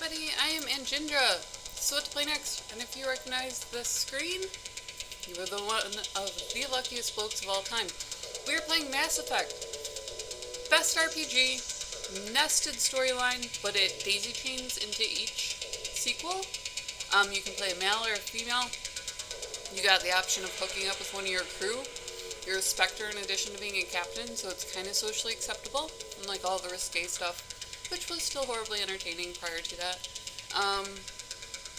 everybody, I am Anjindra. So what to play next? And if you recognize this screen, you are the one of the luckiest blokes of all time. We are playing Mass Effect. Best RPG, nested storyline, but it daisy chains into each sequel. You can play a male or a female. You got the option of hooking up with one of your crew. You're a Spectre in addition to being a captain, so it's kind of socially acceptable, unlike all the risque stuff, which was still horribly entertaining prior to that.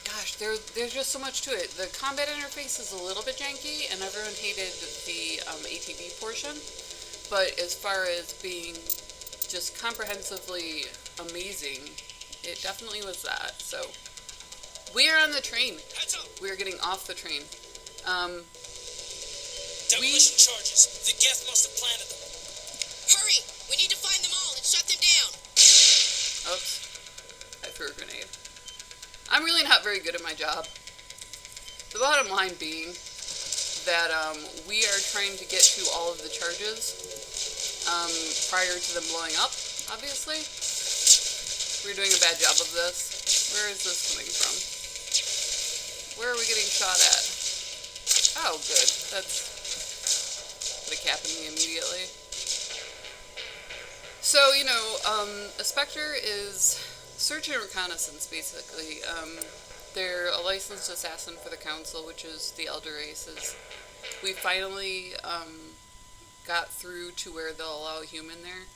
Gosh, there's just so much to it. The combat interface is a little bit janky, and everyone hated the ATV portion, but as far as being just comprehensively amazing, it definitely was that. So, we are on the train. We are getting off the train. Demolition charges. The Geth must have planted them. Hurry! We need to find them all and shut them down. Oops. I threw a grenade. I'm really not very good at my job. The bottom line being that we are trying to get to all of the charges prior to them blowing up, obviously. We're doing a bad job of this. Where is this coming from? Where are we getting shot at? Oh, good. That's put a cap in me immediately. So, you know, a Spectre is search and reconnaissance, basically. They're a licensed assassin for the Council, which is the Elder Races. We finally got through to where they'll allow a human there.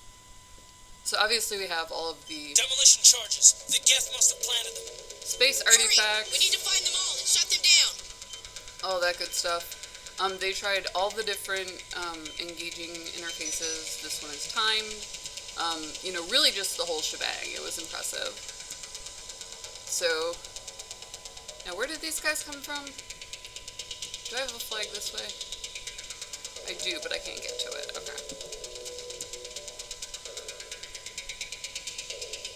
So obviously we have all of the demolition charges. The Geth must have planted them. Space artifacts. Hurry! We need to find them all and shut them down. All that good stuff. They tried all the different engaging interfaces. This one is timed. You know, really just the whole shebang. It was impressive. So, now where did these guys come from? Do I have a flag this way? I do, but I can't get to it. Okay.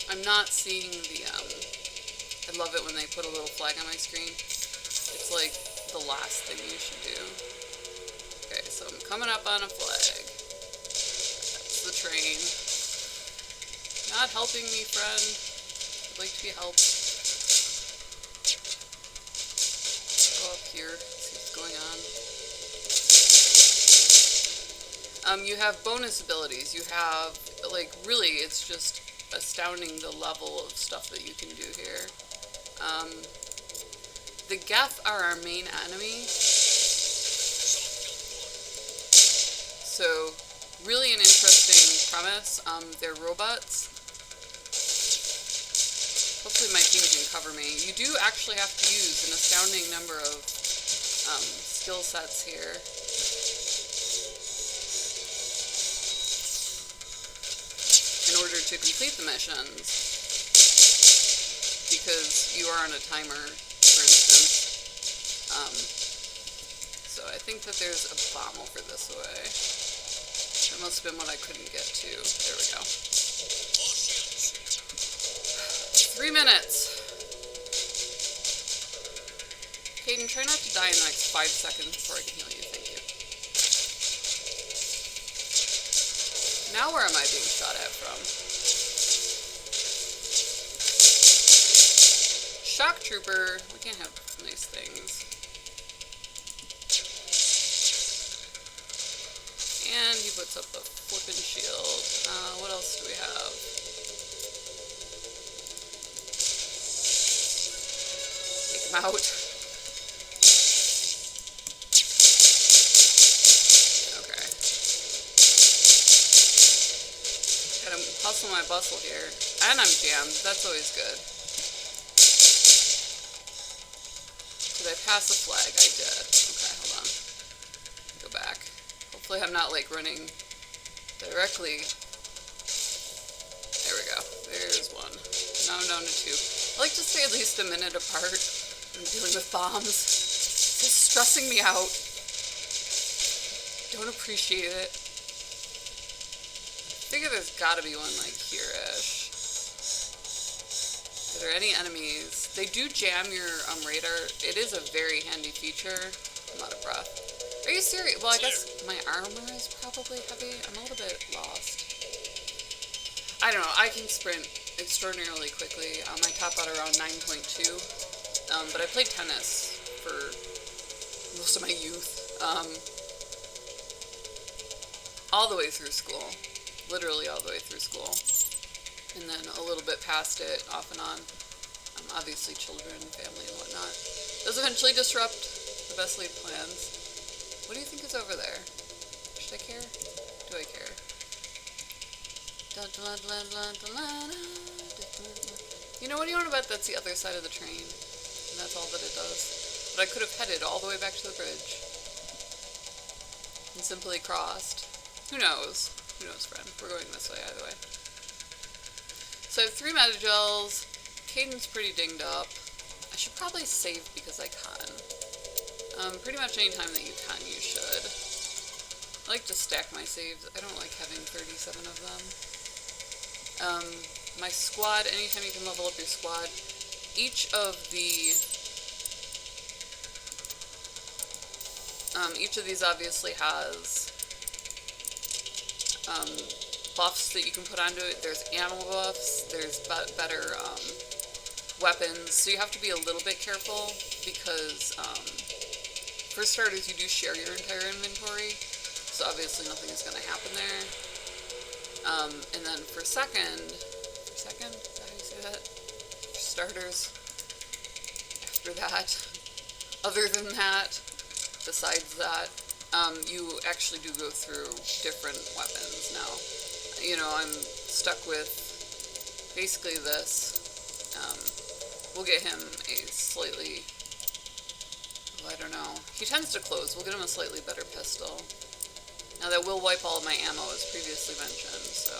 I'm not seeing the, I love it when they put a little flag on my screen. It's like the last thing you should do. Okay, so I'm coming up on a flag. That's the train. Not helping me, friend. I'd like to be helped. Go up here, see what's going on. You have bonus abilities. You have, like, really, it's just astounding the level of stuff that you can do here. The Geth are our main enemy. So, really an interesting premise. They're robots. Hopefully my team can cover me. You do actually have to use an astounding number of skill sets here. In order to complete the missions. Because you are on a timer, for instance. So I think that there's a bomb over this way. That must have been what I couldn't get to. There we go. 3 minutes. Caden, try not to die in the next 5 seconds before I can heal you. Thank you. Now where am I being shot at from? Shock Trooper. We can't have nice things. And he puts up a flippin' shield. What else do we have? Take him out. Okay. Gotta hustle my bustle here. And I'm jammed. That's always good. Did I pass a flag? I did. Okay, hold on. Go back. Hopefully I'm not, like, running directly. There we go. There's one. Now I'm down to 2. I like to stay at least a minute apart. I'm dealing with bombs. It's just stressing me out. Don't appreciate it. I figure there's gotta be one, like, here-ish. Are there any enemies? They do jam your radar. It is a very handy feature. I'm out of breath. Are you serious? Well, I guess my armor is probably heavy. I'm a little bit lost. I don't know. I can sprint extraordinarily quickly. I top out around 9.2, but I played tennis for most of my youth, all the way through school, literally all the way through school, and then a little bit past it, off and on. Obviously children, family, and whatnot. Those eventually disrupt the best laid plans. What do you think is over there? Should I care? Do I care? You know, what do you want to bet that's the other side of the train? And that's all that it does. But I could have headed all the way back to the bridge. And simply crossed. Who knows? Who knows, friend? We're going this way either way. So I have 3 Metagels. Caden's pretty dinged up. I should probably save because I can. Pretty much any time that you can, you should. I like to stack my saves. I don't like having 37 of them. My squad, anytime you can level up your squad, each of these obviously has buffs that you can put onto it. There's ammo buffs, there's better weapons, so you have to be a little bit careful because for starters you do share your entire inventory, so obviously nothing is going to happen there. And then for second, is that how you say that? For starters, after that, other than that, besides that, you actually do go through different weapons now. You know, I'm stuck with basically this. We'll get him a slightly, well, I don't know, he tends to close. We'll get him a slightly better pistol. Now that will wipe all of my ammo, as previously mentioned, so.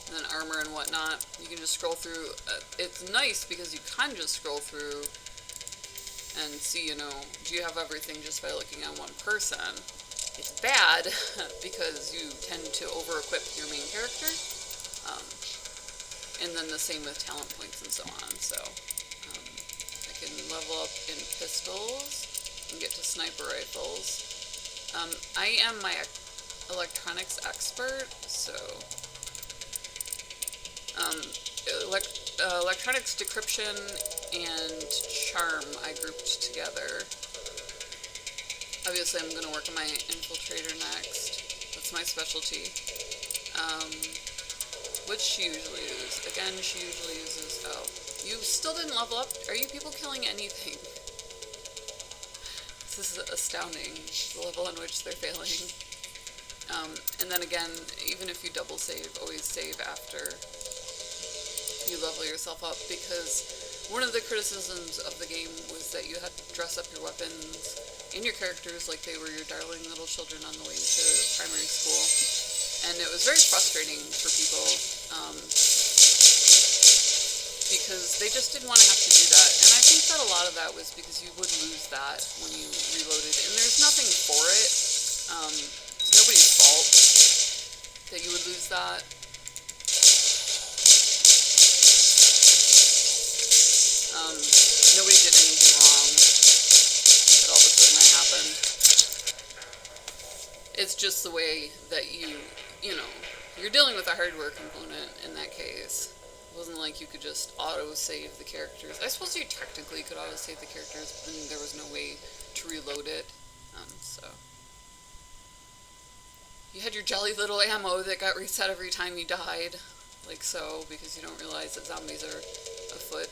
And then armor and whatnot. You can just scroll through. It's nice because you can just scroll through and see, you know, do you have everything just by looking at one person. It's bad because you tend to over-equip your main character. And then the same with talent points and so on. So I can level up in pistols and get to sniper rifles. I am my electronics expert, so electronics, decryption, and charm I grouped together. Obviously I'm going to work on my infiltrator next. That's my specialty. Which she usually uses. Again, she usually uses, oh, you still didn't level up? Are you people killing anything? This is astounding, the level on which they're failing. And then again, even if you double save, always save after you level yourself up, because one of the criticisms of the game was that you had to dress up your weapons and your characters like they were your darling little children on the way to primary school. And it was very frustrating for people, because they just didn't want to have to do that. And I think that a lot of that was because you would lose that when you reloaded. And there's nothing for it. It's nobody's fault that you would lose that. Nobody did anything wrong, but all of a sudden that happened. It's just the way that you know, you're dealing with a hardware component in that case. It wasn't like you could just auto-save the characters. I suppose you technically could auto-save the characters, but then there was no way to reload it. So you had your jolly little ammo that got reset every time you died, like so, because you don't realize that zombies are afoot.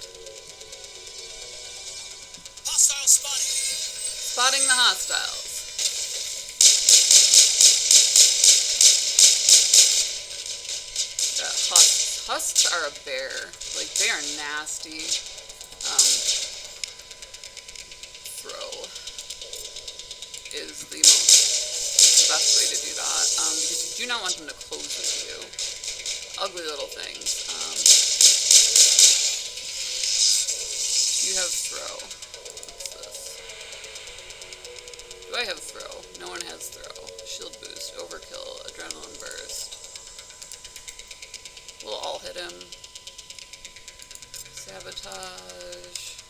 Hostile spotted. Spotting the hostiles. Husks are a bear. Like, they are nasty. Throw is the best way to do that, because you do not want them to close with you. Ugly little things. You have throw. What's this? Do I have throw? No one has throw. Shield boost, overkill, adrenaline burst. We'll all hit him. Sabotage.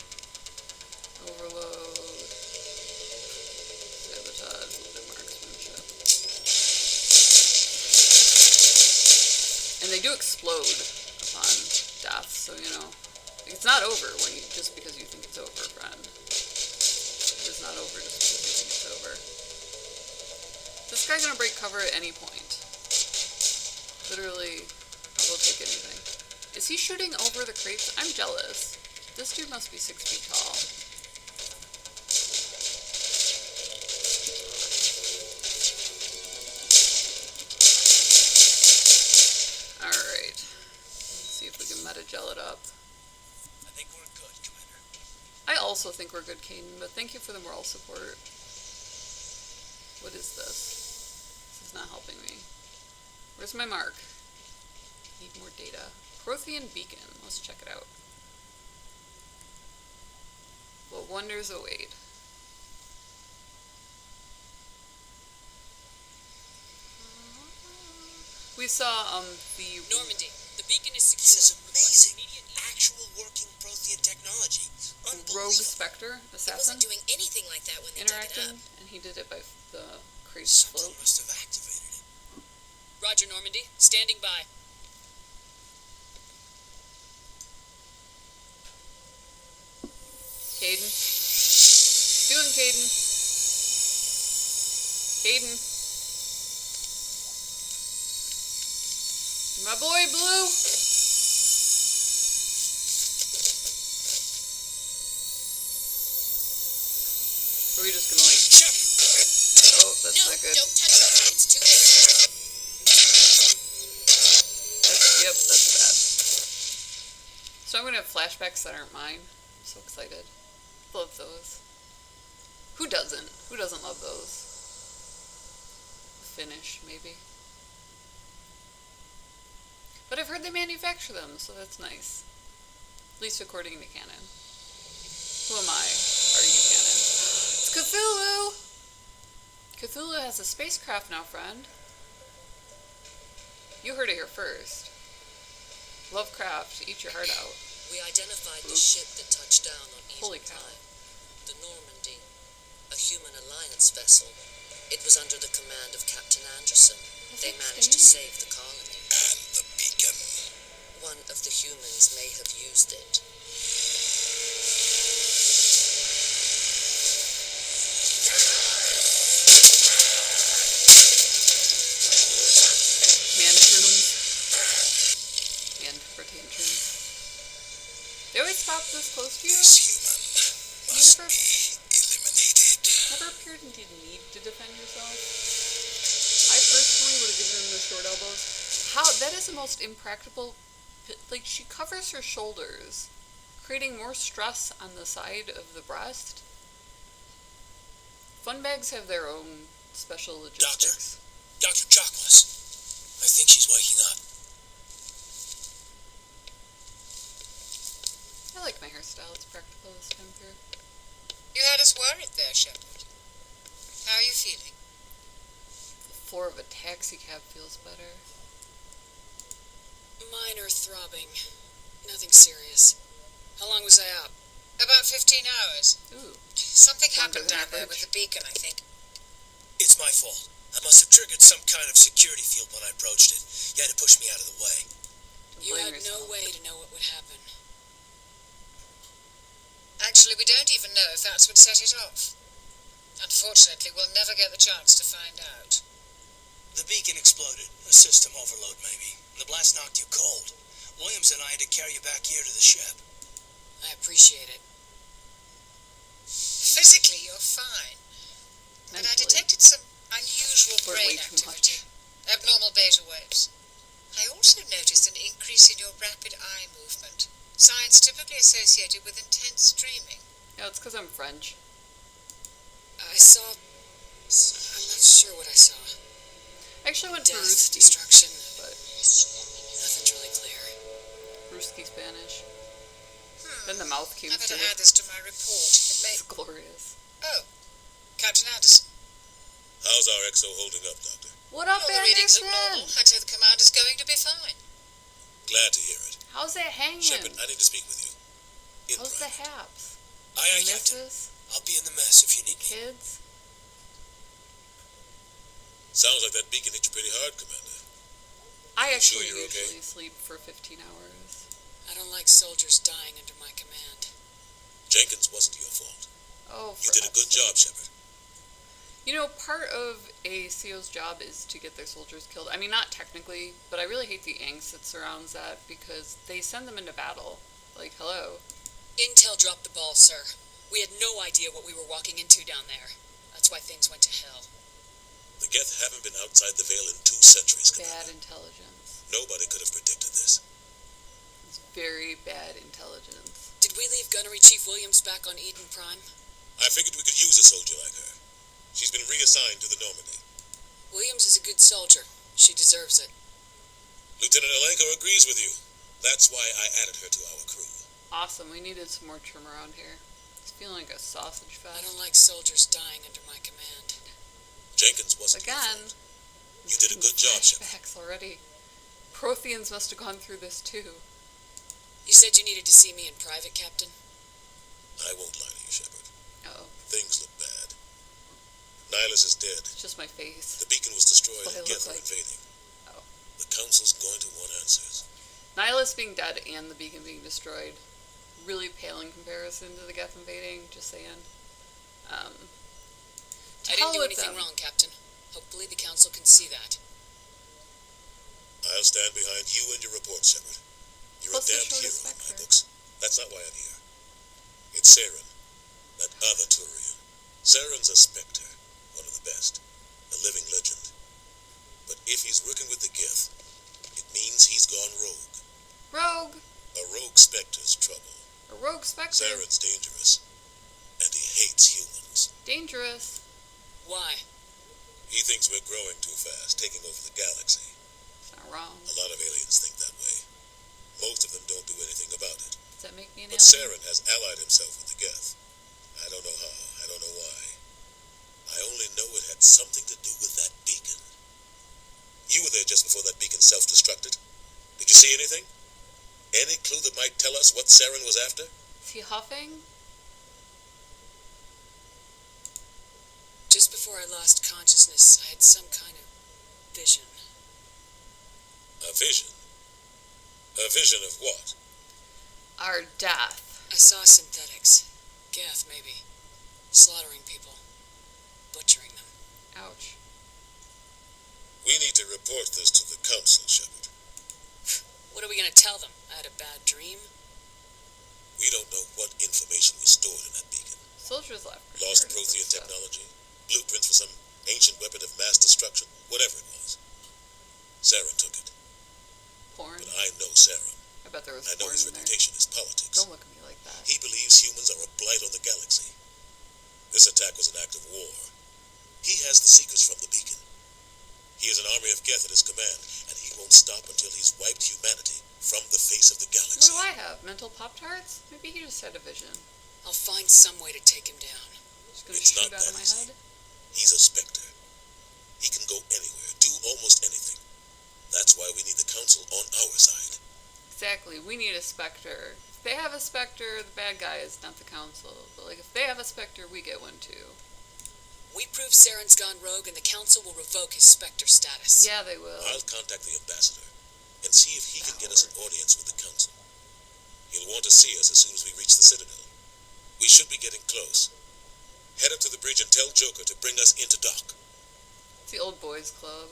Overload. Sabotage. A little bit marksmanship. do explode upon death, so, you know, it's not over just because you think it's over, friend. It is not over just because you think it's over. This guy's gonna break cover at any point. Literally, I will take anything. Is he shooting over the crates? I'm jealous. This dude must be 6 feet tall. Alright. Let's see if we can meta-gel it up. I think we're good, Commander. I also think we're good, Caden, but thank you for the moral support. What is this? This is not helping me. Where's my mark? Need more data. Prothean beacon. Let's check it out. What wonders await? We saw the Normandy, the beacon is secure. This is amazing. Immediate Actual working Prothean technology. rogue Unbelievable. spectre It assassin wasn't doing anything like that when they dug it interacting, up. and he did it by the crazy Something float. must have activated it. Roger, Normandy. Standing by. Caden, doing Caden. Caden, my boy Blue. Are we just gonna like? Shepard! Oh, that's No, not good. don't touch it. It's too late. Yep, that's bad. So I'm gonna have flashbacks that aren't mine. I'm so excited. Love those. Who doesn't? Who doesn't love those? The finish, maybe. But I've heard they manufacture them, so that's nice. At least according to canon. Who am I? Argue canon. It's Cthulhu! Cthulhu has a spacecraft now, friend. You heard it here first. Lovecraft, eat your heart out. We identified the Oops. ship that touched down on Holy Eastern cow. time. The Normandy, a human alliance vessel. It was under the command of Captain Anderson. They managed to save the colony. And the beacon. One of the humans may have used it. Mantrums. And for tantrums. They always stop this close to you? This human must Never- be eliminated. Never appeared to need to defend yourself. I personally would have given him the short elbows. How? That is the most impractical. Like, she covers her shoulders, creating more stress on the side of the breast. Fun bags have their own special logistics. Dr. Chocolates. I think she's waking up. I like my hairstyle. It's practical this time through. You had us worried there, Shepard. How are you feeling? The floor of a taxi cab feels better. Minor throbbing. Nothing serious. How long was I up? About 15 hours. Ooh. Something Longer happened than down there average. with the beacon, I think. It's my fault. I must have triggered some kind of security field when I approached it. You had to push me out of the way. Don't You blame had yourself. no way to know what would happen. Actually, we don't even know if that's what set it off. Unfortunately, we'll never get the chance to find out. The beacon exploded. A system overload, maybe. And the blast knocked you cold. Williams and I had to carry you back here to the ship. I appreciate it. Physically, you're fine. But I Mentally. detected some unusual Or brain way too activity. much. Abnormal beta waves. I also noticed an increase in your rapid eye movement. Signs typically associated with intense dreaming. Yeah, it's because I'm French. I saw... I'm not sure what I saw. I actually went to Death, Ruski, destruction. but Nothing's really clear. Ruski Spanish. Then the mouth came I better through. add this to my report. It may... It's glorious. Oh, Captain Anderson. How's our exo holding up, Doctor? What up, All the readings look normal. Anderson? I'd say the commander's going to be fine. Glad to hear it. How's it hanging? Shepard, I need to speak with you. In How's the private. haps? Aye, The Captain. missus? I'll be in the mess if you need me. Kids? Sounds like that beacon hit you pretty hard, Commander. I You sure actually you're okay? usually sleep for 15 hours. I don't like soldiers dying under my command. Jenkins wasn't your fault. Oh, You did a good job, Shepard. You know, part of a CO's job is to get their soldiers killed. I mean, not technically, but I really hate the angst that surrounds that because they send them into battle. Like, hello. Intel dropped the ball, sir. We had no idea what we were walking into down there. That's why things went to hell. The Geth haven't been outside the Veil in 2 centuries, Bad Commander. intelligence. Nobody could have predicted this. It's very bad intelligence. Did we leave Gunnery Chief Williams back on Eden Prime? I figured we could use a soldier like her. She's been reassigned to the Normandy. Williams is a good soldier. She deserves it. Lieutenant Alenko agrees with you. That's why I added her to our crew. Awesome, we needed some more trim around here. It's feeling like a sausage fest. I don't like soldiers dying under my command. Jenkins wasn't your Again. fault. You did a good job, Shepard. Flashbacks already. Protheans must have gone through this too. You said you needed to see me in private, Captain? I won't lie to you, Shepard. Uh-oh. Things look bad. Nihilus is dead. It's just my face. The beacon was destroyed What and I look Geth are like. invading. Oh. The Council's going to want answers. Nihilus being dead and the beacon being destroyed. Really pale in comparison to the Geth invading, just saying. I didn't do anything wrong, Captain. Hopefully the Council can see that. I'll stand behind you and your report, Shepard. You're Plus a the damned short hero in my spectre. books. That's not why I'm here. It's Saren, that other Turian. Saren's a Spectre, one of the best, a living legend. But if he's working with the Geth, it means he's gone rogue. Rogue! A rogue Spectre's trouble. A rogue spectre. Saren's dangerous, and he hates humans. Dangerous. Why? He thinks we're growing too fast, taking over the galaxy. It's not wrong. A lot of aliens think that way. Most of them don't do anything about it. Does that make me an But alien? Saren has allied himself with the Geth. I don't know how, I don't know why. I only know it had something to do with that beacon. You were there just before that beacon self-destructed. Did you see anything? Any clue that might tell us what Saren was after? Is he huffing? Just before I lost consciousness, I had some kind of vision. A vision? A vision of what? Our death. I saw synthetics. Geth, maybe. Slaughtering people. Butchering them. Ouch. We need to report this to the Council, Shepard. What are we gonna tell them? I had a bad dream? We don't know what information was stored in that beacon. Soldiers left. Lost Prothean technology, blueprints for some ancient weapon of mass destruction, whatever it was. Saren took it. Porn. But I know Saren. I bet there was I know porn his in there. reputation is politics. Don't look at me like that. He believes humans are a blight on the galaxy. This attack was an act of war. He has the secrets from the beacon. He has an army of Geth at his command, and he won't stop until he's wiped humanity from the face of the What galaxy. do I have? Mental Pop-Tarts? Maybe he just had a vision. I'll find some way to take him down. Just gonna It's shoot not out of that my easy. head? He's a Spectre. He can go anywhere, do almost anything. That's why we need the Council on our side. Exactly. We need a Spectre. If they have a Spectre, the bad guy is not the Council. But, like, if they have a Spectre, we get one too. We prove Saren's gone rogue and the Council will revoke his Spectre status. Yeah, they will. I'll contact the ambassador and see if he can get us an audience with the Council. He'll want to see us as soon as we reach the Citadel. We should be getting close. Head up to the bridge and tell Joker to bring us into dock. It's the old boys club.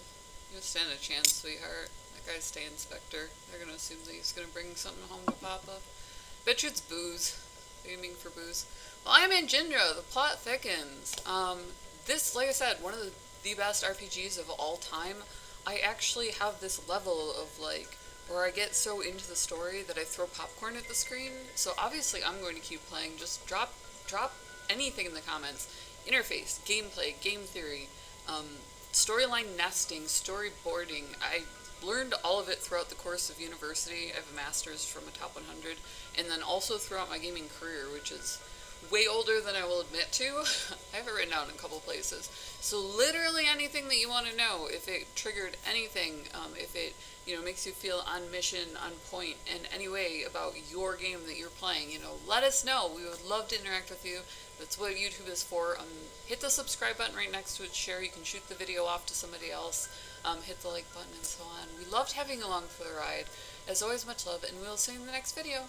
You don't stand a chance, sweetheart. That guy's staying Spectre. They're gonna assume that he's gonna bring something home to Papa. Bet you it's booze. Aiming for booze. Well, I'm in Jindra. The plot thickens. This, like I said, one of the best RPGs of all time. I actually have this level of, like, where I get so into the story that I throw popcorn at the screen. So obviously I'm going to keep playing. Just drop anything in the comments. Interface, gameplay, game theory, storyline nesting, storyboarding. I learned all of it throughout the course of university. I have a master's from a top 100. And then also throughout my gaming career, which is way older than I will admit to. I have it written down in a couple places. So literally anything that you want to know, if it triggered anything, if it, makes you feel on mission, on point in any way about your game that you're playing, let us know. We would love to interact with you. That's what YouTube is for. Hit the subscribe button right next to it, share. You can shoot the video off to somebody else. hit the like button and so on. We loved having you along for the ride. As always, much love, and we'll see you in the next video.